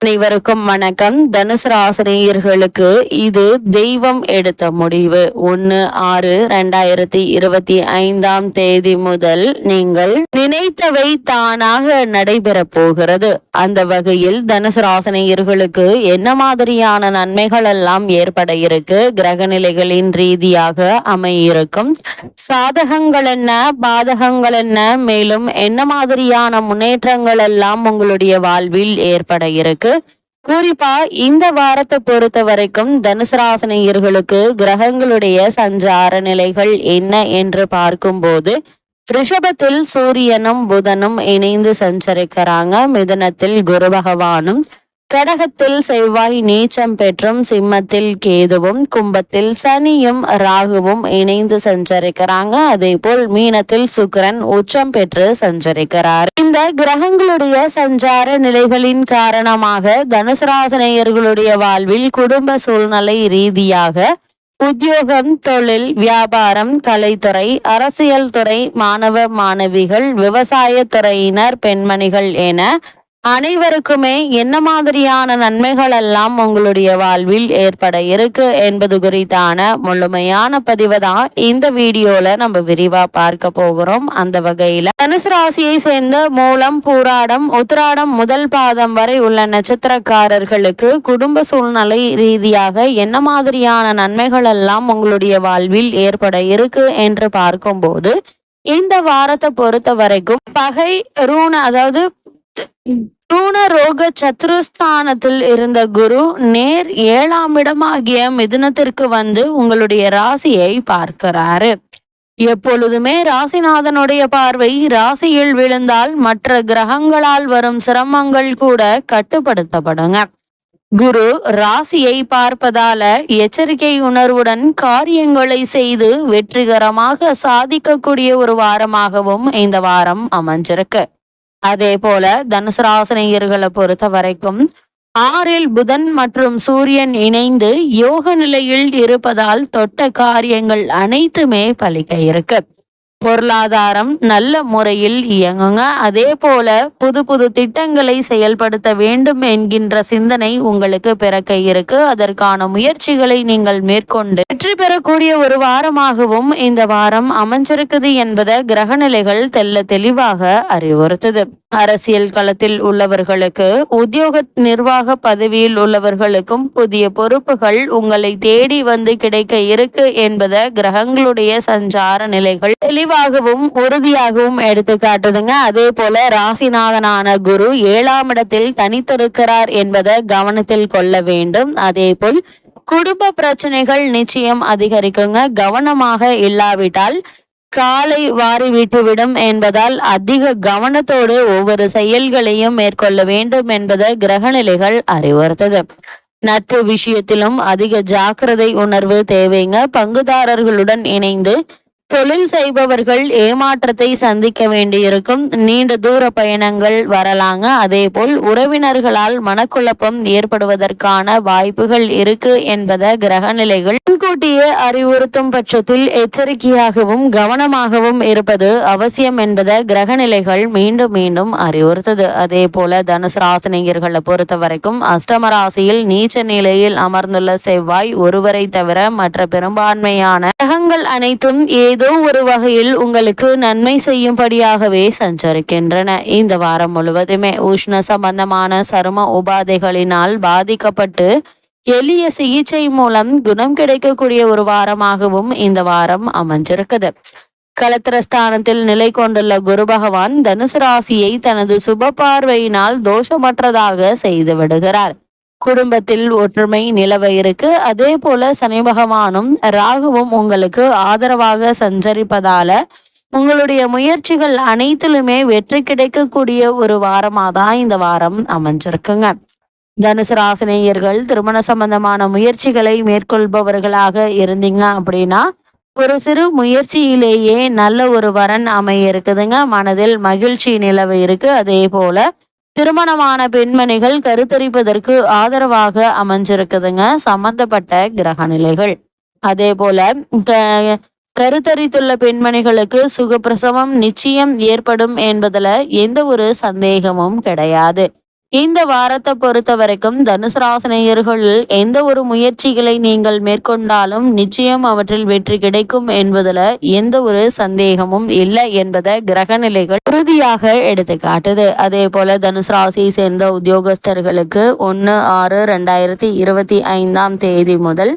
அனைவருக்கும் வணக்கம். தனுசு ராசினியர்களுக்கு இது தெய்வம் எடுத்த முடிவு. 1/6/2025 முதல் நீங்கள் நினைத்தவை தானாக நடைபெற போகிறது. அந்த வகையில் தனுசு ராசினியர்களுக்கு என்ன மாதிரியான நன்மைகள் எல்லாம் ஏற்பட இருக்கு, கிரகநிலைகளின் ரீதியாக அமையிருக்கும் சாதகங்கள் என்ன, பாதகங்கள் என்ன, மேலும் என்ன மாதிரியான முன்னேற்றங்கள் எல்லாம் உங்களுடைய வாழ்வில் ஏற்பட இருக்கு. குறிப்பா இந்த வாரத்தை பொறுத்த வரைக்கும் தனுசு ராசினியர்களுக்கு கிரகங்களுடைய சஞ்சார நிலைகள் என்ன என்று பார்க்கும்போது, ரிஷபத்தில் சூரியனும் புதனும் இணைந்து சஞ்சரிக்கிறாங்க. மிதுனத்தில் குரு பகவானும், கடகத்தில் செவ்வாய் நீச்சம் பெற்றும், சிம்மத்தில் கேதுவும், கும்பத்தில் சனியும் ராகுவும் இணைந்து சஞ்சரிக்கிறாங்க. அதே போல் மீனத்தில் சுக்கிரன் உச்சம் பெற்று சஞ்சரிக்கிறார். இந்த கிரகங்களுடைய சஞ்சார நிலைகளின் காரணமாக தனுசு ராசினியர்களுடைய வாழ்வில் குடும்ப சூழ்நிலை ரீதியாக உத்தியோகம், தொழில், வியாபாரம், கலைத்துறை, அரசியல் துறை, மாணவ மாணவிகள், விவசாய துறையினர், பெண்மணிகள் என அனைவருக்குமே என்ன மாதிரியான நன்மைகள் எல்லாம் உங்களுடைய வாழ்வில் ஏற்பட இருக்கு என்பது குறித்தான முழுமையான பதிவை தான் இந்த வீடியோல நம்ம விரிவா பார்க்க போகிறோம். அந்த வகையில தனுசு ராசியை சேர்ந்த மூலம், பூராடம், உத்திராடம் முதல் பாதம் வரை உள்ள நட்சத்திரக்காரர்களுக்கு குடும்ப சூழ்நிலை ரீதியாக என்ன மாதிரியான நன்மைகள் எல்லாம் உங்களுடைய வாழ்வில் ஏற்பட இருக்கு என்று பார்க்கும்போது, இந்த வாரத்தை பொறுத்த வரைக்கும் பகை ரூண அதாவது ரோக சத்ருஸ்தானத்தில் இருந்த குரு நேர் 7ஆம் இடமாகிய மிதுனத்திற்கு வந்து உங்களுடைய ராசியை பார்க்கிறாரு. எப்பொழுதுமே ராசிநாதனுடைய பார்வை ராசியில் விழுந்தால் மற்ற கிரகங்களால் வரும் சிரமங்கள் கூட கட்டுப்படுத்தப்படுங்க. குரு ராசியை பார்ப்பதால எச்சரிக்கை உணர்வுடன் காரியங்களை செய்து வெற்றிகரமாக சாதிக்கக்கூடிய ஒரு வாரமாகவும் இந்த வாரம் அமைஞ்சிருக்கு. அதே போல தனுசு ராசினியர்களை பொறுத்த வரைக்கும் 6இல் புதன் மற்றும் சூரியன் இணைந்து யோக நிலையில் இருப்பதால் தொட்ட காரியங்கள் அனைத்துமே பலிக்க இருக்கு. பொருளாதாரம் நல்ல முறையில் இயங்குங்க. அதே போல புது புது திட்டங்களை செயல்படுத்த வேண்டும் என்கின்ற சிந்தனை உங்களுக்கு பிறக்க இருக்கு. அதற்கான முயற்சிகளை நீங்கள் மேற்கொண்டு வெற்றி பெறக்கூடிய ஒரு வாரமாகவும் இந்த வாரம் அமைஞ்சிருக்குது என்பதை கிரகநிலைகள் தெல்ல தெளிவாக அறிவுறுத்துது. அரசியல் களத்தில் உள்ளவர்களுக்கு, உத்தியோக நிர்வாக பதவியில் உள்ளவர்களுக்கும் புதிய பொறுப்புகள் உங்களை தேடி வந்து கிடைக்க இருக்கு என்பதை கிரகங்களுடைய சஞ்சார நிலைகள் தெளிவாகவும் உறுதியாகவும் எடுத்து காட்டுதுங்க. அதே போல ராசிநாதனான குரு 7ஆம் இடத்தில் தனித்திருக்கிறார் என்பதை கவனத்தில் கொள்ள வேண்டும். அதே போல் குடும்ப பிரச்சனைகள் நிச்சயம் அதிகரிக்குங்க. கவனமாக இல்லாவிட்டால் காலை வாரி விட்டுவிடும் என்பதால் அதிக கவனத்தோடு ஒவ்வொரு செயல்களையும் மேற்கொள்ள வேண்டும் என்பதை கிரகநிலைகள் அறிவுறுத்தது. நட்பு விஷயத்திலும் அதிக ஜாக்கிரதை உணர்வு தேவைங்க. பங்குதாரர்களுடன் இணைந்து தொழில் செய்பவர்கள் ஏமாற்றத்தை சந்திக்க வேண்டியிருக்கும். நீண்ட தூர பயணங்கள் வரலாங்க. அதே போல் உறவினர்களால் மனக்குழப்பம் ஏற்படுவதற்கான வாய்ப்புகள் இருக்கு என்பதை கிரகநிலைகள் முன்கூட்டியே அறிவுறுத்தும் பட்சத்தில் எச்சரிக்கையாகவும் கவனமாகவும் இருப்பது அவசியம் என்பதை கிரகநிலைகள் மீண்டும் மீண்டும் அறிவுறுத்தது. அதே போல தனுசு ராசினியர்களை பொறுத்த வரைக்கும் அஷ்டம ராசியில் நீச்ச நிலையில் அமர்ந்துள்ள செவ்வாய் ஒருவரை தவிர மற்ற பெரும்பான்மையான கிரகங்கள் அனைத்தும் ஏதோ ஒரு வகையில் உங்களுக்கு நன்மை செய்யும்படியாகவே சஞ்சரிக்கின்றன. இந்த வாரம் முழுவதுமே உஷ்ண சம்பந்தமான சரும உபாதைகளினால் பாதிக்கப்பட்டு எளிய சிகிச்சை மூலம் குணம் கிடைக்கக்கூடிய ஒரு வாரமாகவும் இந்த வாரம் அமைஞ்சிருக்குது. கலத்திரஸ்தானத்தில் நிலை கொண்டுள்ள குரு பகவான் தனுசு ராசியை தனது சுப பார்வையினால் தோஷமற்றதாக செய்து விடுகிறார். குடும்பத்தில் ஒற்றுமை நிலவ இருக்கு. அதே போல சனி பகவானும் ராகுவும் உங்களுக்கு ஆதரவாக சஞ்சரிப்பதால உங்களுடைய முயற்சிகள் அனைத்திலுமே வெற்றி கிடைக்கக்கூடிய ஒரு வாரமாக தான் இந்த வாரம் அமைஞ்சிருக்குங்க. தனுசு ராசினியர்கள் திருமண சம்பந்தமான முயற்சிகளை மேற்கொள்பவர்களாக இருந்தீங்க அப்படின்னா ஒரு சிறு முயற்சியிலேயே நல்ல ஒரு வரன் அமைய இருக்குதுங்க. மனதில் மகிழ்ச்சி நிலவ இருக்கு. அதே போல திருமணமான பெண்மணிகள் கருத்தரிப்பதற்கு ஆதரவாக அமைஞ்சிருக்குதுங்க சம்பந்தப்பட்ட கிரக நிலைகள். அதே போல கருத்தரித்துள்ள பெண்மணிகளுக்கு சுகப்பிரசவம் நிச்சயம் ஏற்படும் என்பதுல எந்த ஒரு சந்தேகமும் கிடையாது. இந்த வாரத்தை பொறுத்த வரைக்கும் தனுசு ராசினியர்கள் எந்த ஒரு முயற்சிகளை நீங்கள் மேற்கொண்டாலும் நிச்சயம் அவற்றில் வெற்றி கிடைக்கும் என்பதுல எந்த ஒரு சந்தேகமும் இல்லை என்பதை கிரக நிலைகள் உறுதியாக எடுத்து காட்டுது. அதே போல தனுசு ராசியை சேர்ந்த உத்தியோகஸ்தர்களுக்கு 1/6/2025 முதல்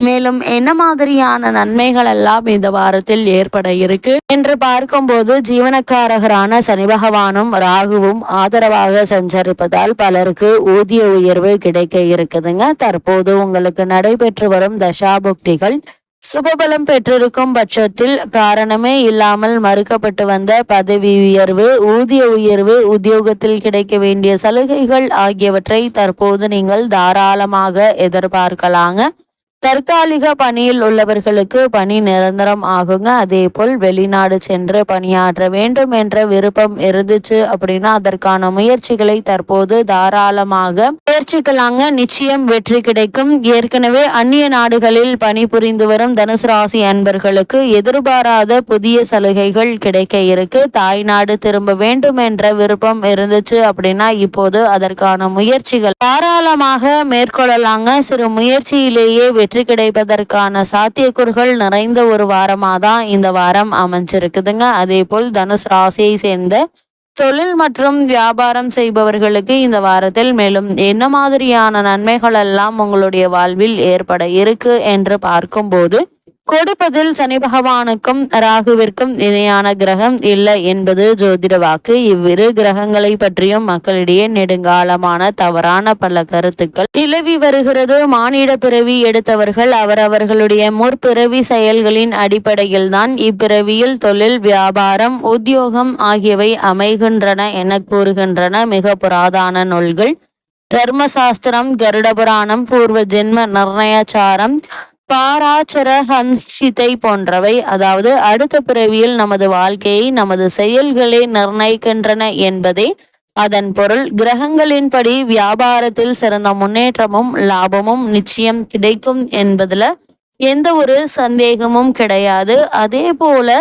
மேலும் என்ன மாதிரியான நன்மைகள் எல்லாம் இந்த வாரத்தில் ஏற்பட இருக்கு என்று பார்க்கும்போது ஜீவனக்காரகரான சனி பகவானும் ராகுவும் ஆதரவாக சஞ்சரிப்பதால் பலருக்கு ஊதிய உயர்வு கிடைக்க இருக்குதுங்க. தற்போது உங்களுக்கு நடைபெற்று வரும் தசாபுக்திகள் சுபபலம் பெற்றிருக்கும் பட்சத்தில் காரணமே இல்லாமல் மறுக்கப்பட்டு வந்த பதவி உயர்வு, ஊதிய உயர்வு, உத்தியோகத்தில் கிடைக்க வேண்டிய சலுகைகள் ஆகியவற்றை தற்போது நீங்கள் தாராளமாக எதிர்பார்க்கலாங்க. தற்காலிக பணியில் உள்ளவர்களுக்கு பணி நிரந்தரம் ஆகுங்க. அதே போல் வெளிநாடு சென்று பணியாற்ற வேண்டும் என்ற விருப்பம் இருந்துச்சு அப்படின்னா அதற்கான முயற்சிகளை தற்போது தாராளமாக முயற்சிக்கலாங்க. நிச்சயம் வெற்றி கிடைக்கும். ஏற்கனவே அந்நிய நாடுகளில் பணிபுரிந்து வரும் தனுசு ராசி அன்பர்களுக்கு எதிர்பாராத புதிய சலுகைகள் கிடைக்க இருக்கு. தாய்நாடு திரும்ப வேண்டும் என்ற விருப்பம் இருந்துச்சு அப்படின்னா இப்போது அதற்கான முயற்சிகள் தாராளமாக மேற்கொள்ளலாங்க. சிறு முயற்சியிலேயே வெற்றி கிடைப்பதற்கான சாத்தியக்கூறுகள் நிறைந்த ஒரு வாரமாக தான் இந்த வாரம் அமைஞ்சிருக்குதுங்க. அதே போல் தனுசு ராசியை சேர்ந்த தொழில் மற்றும் வியாபாரம் செய்பவர்களுக்கு இந்த வாரத்தில் மேலும் என்ன மாதிரியான நன்மைகள் எல்லாம் உங்களுடைய வாழ்வில் ஏற்பட இருக்கு என்று பார்க்கும்போது கொடுப்பதில் சனி பகவானுக்கும் ராகுவிற்கும் இணையான கிரகம் இல்லை என்பது ஜோதிட வாக்கு. இவ்விரு கிரகங்களை பற்றியும் மக்களிடையே நெடுங்காலமான தவறான பல கருத்துக்கள் நிலவி வருகிறது. மானிட பிறவி எடுத்தவர்கள் அவரவர்களுடைய முற்பிறவி செயல்களின் அடிப்படையில் தான் இப்பிறவியில் தொழில், வியாபாரம், உத்தியோகம் ஆகியவை அமைகின்றன என கூறுகின்றன மிக புராதான நூல்கள். தர்மசாஸ்திரம், கருட புராணம், பூர்வ ஜென்ம நிர்ணயச்சாரம், பாராச்சர ஹன்சிதை போன்றவை. அதாவது அடுத்த பிறவியில் நமது வாழ்க்கையை நமது செயல்களே நிர்ணயிக்கின்றன என்பதே அதன் பொருள். கிரகங்களின்படி வியாபாரத்தில் சிறந்த முன்னேற்றமும் லாபமும் நிச்சயம் கிடைக்கும் என்பதுல எந்த ஒரு சந்தேகமும் கிடையாது. அதே போல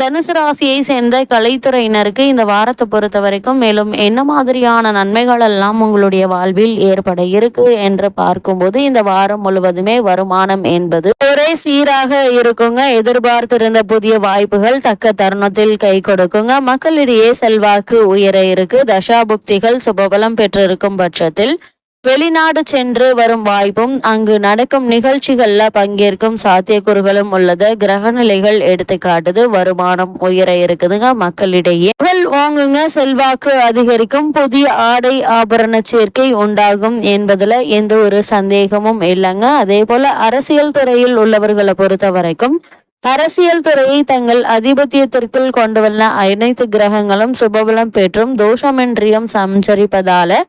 தனுசு ராசியை சேர்ந்த கலைத்துறையினருக்கு இந்த வாரத்தை பொறுத்த வரைக்கும் மேலும் என்ன மாதிரியான நன்மைகள் எல்லாம் உங்களுடைய வாழ்வில் ஏற்பட இருக்கு என்று பார்க்கும்போது இந்த வாரம் முழுவதுமே வருமானம் என்பது ஒரே சீராக இருக்குங்க. எதிர்பார்த்திருந்த புதிய வாய்ப்புகள் தக்க தருணத்தில் கை கொடுக்குங்க. மக்களிடையே செல்வாக்கு உயர இருக்கு. தசாபுக்திகள் சுபபலம் பெற்றிருக்கும் பட்சத்தில் வெளிநாடு சென்று வரும் வாய்ப்பும் அங்கு நடக்கும் நிகழ்ச்சிகள்ல பங்கேற்கும் சாத்தியக்கூறுகளும் உள்ளது கிரகநிலைகள் எடுத்து காட்டுது. வருமானம் உயர இருக்குதுங்க. மக்களிடையே வாங்குங்க, செல்வாக்கு அதிகரிக்கும். புதிய ஆடை ஆபரண சேர்க்கை உண்டாகும் என்பதுல எந்த ஒரு சந்தேகமும் இல்லைங்க. அதே போல அரசியல் துறையில் உள்ளவர்களை பொறுத்த வரைக்கும் அரசியல் துறையை தங்கள் அதிபத்தியத்திற்குள் கொண்டு வந்த அனைத்து கிரகங்களும் சுபபலம் பெற்றும் தோஷமின்றியும் சஞ்சரிப்பதால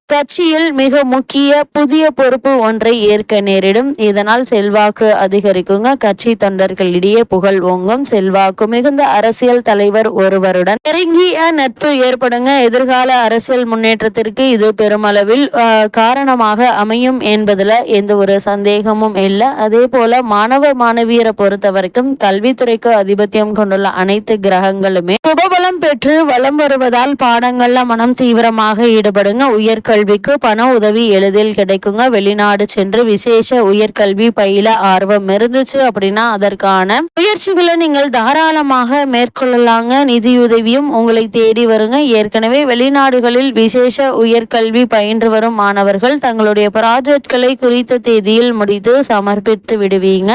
கட்சியில் மிக முக்கிய புதிய பொறுப்பு ஒன்றை ஏற்க நேரிடும். இதனால் செல்வாக்கு அதிகரிக்குங்க. கட்சி தொண்டர்களிடையே புகழ் ஓங்கும். செல்வாக்கு மிகுந்த அரசியல் தலைவர் ஒருவருடன் நெருங்கிய நட்பு ஏற்படுங்க. எதிர்கால அரசியல் முன்னேற்றத்திற்கு இது பெருமளவில் காரணமாக அமையும் என்பதுல எந்த ஒரு சந்தேகமும் இல்லை. அதே போல மாணவ மாணவியரை பொறுத்த வரைக்கும் கல்வித்துறைக்கு அதிபத்தியம் கொண்டுள்ள அனைத்து கிரகங்களுமே சுபபலம் பெற்று வலம் வருவதால் பாடங்கள்ல மனம் தீவிரமாக ஈடுபடுங்க. உயர்கல்விக்கு பண உதவி எளிதில் கிடைக்குங்க. வெளிநாடு சென்று விசேஷ உயர்கல்வி பயில ஆர்வம் இருந்துச்சு அப்படின்னா அதற்கான முயற்சிகளை நீங்கள் தாராளமாக மேற்கொள்ளலாங்க. நிதியுதவியும் உங்களை தேடி வருங்க. ஏற்கனவே வெளிநாடுகளில் விசேஷ உயர்கல்வி பயின்று வரும் மாணவர்கள் தங்களுடைய ப்ராஜெக்ட்களை குறித்த தேதியில் முடித்து சமர்ப்பித்து விடுவீங்க.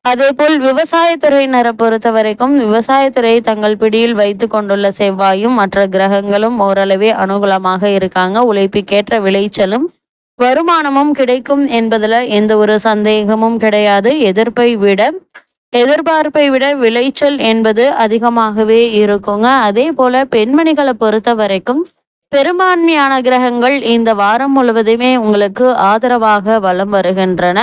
அதே போல் விவசாயத்துறையினரை பொறுத்த வரைக்கும் விவசாயத்துறையை தங்கள் பிடியில் வைத்து கொண்டுள்ள செவ்வாயும் மற்ற கிரகங்களும் ஓரளவே அனுகூலமாக இருக்காங்க. உழைப்புக்கேற்ற விளைச்சலும் வருமானமும் கிடைக்கும் என்பதுல எந்த ஒரு சந்தேகமும் கிடையாது. எதிர்பார்ப்பை விட விளைச்சல் என்பது அதிகமாகவே இருக்குங்க. அதே போல பெண்மணிகளை பொறுத்த வரைக்கும் பெரும்பான்மையான கிரகங்கள் இந்த வாரம் முழுவதுமே உங்களுக்கு ஆதரவாக வலம் வருகின்றன.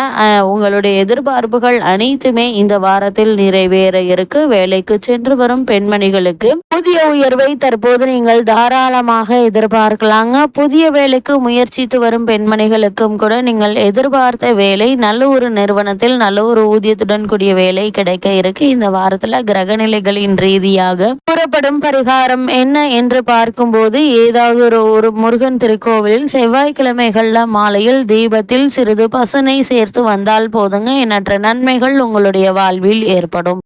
உங்களுடைய எதிர்பார்ப்புகள் அனைத்துமே இந்த வாரத்தில் நிறைவேற இருக்கு. வேலைக்கு சென்று வரும் பெண்மணிகளுக்கு புதிய உயர்வை தற்போது நீங்கள் தாராளமாக எதிர்பார்க்கலாங்க. புதிய வேலைக்கு முயற்சித்து வரும் பெண்மணிகளுக்கும் கூட நீங்கள் எதிர்பார்த்த வேலை நல்ல ஒரு நிறுவனத்தில் நல்ல ஒரு ஊதியத்துடன் கூடிய வேலை கிடைக்க இருக்கு. இந்த வாரத்துல கிரகநிலைகளின் ரீதியாக கூறப்படும் பரிகாரம் என்ன என்று பார்க்கும்போது ஏதாவது திருவாகூர் முருகன் திருக்கோவிலில் செவ்வாய்க்கிழமைகள்ல மாலையில் தீபத்தில் சிறிது பசுனை சேர்த்து வந்தால் போதுங்க, எண்ணற்ற நன்மைகள் உங்களுடைய வாழ்வில் ஏற்படும்.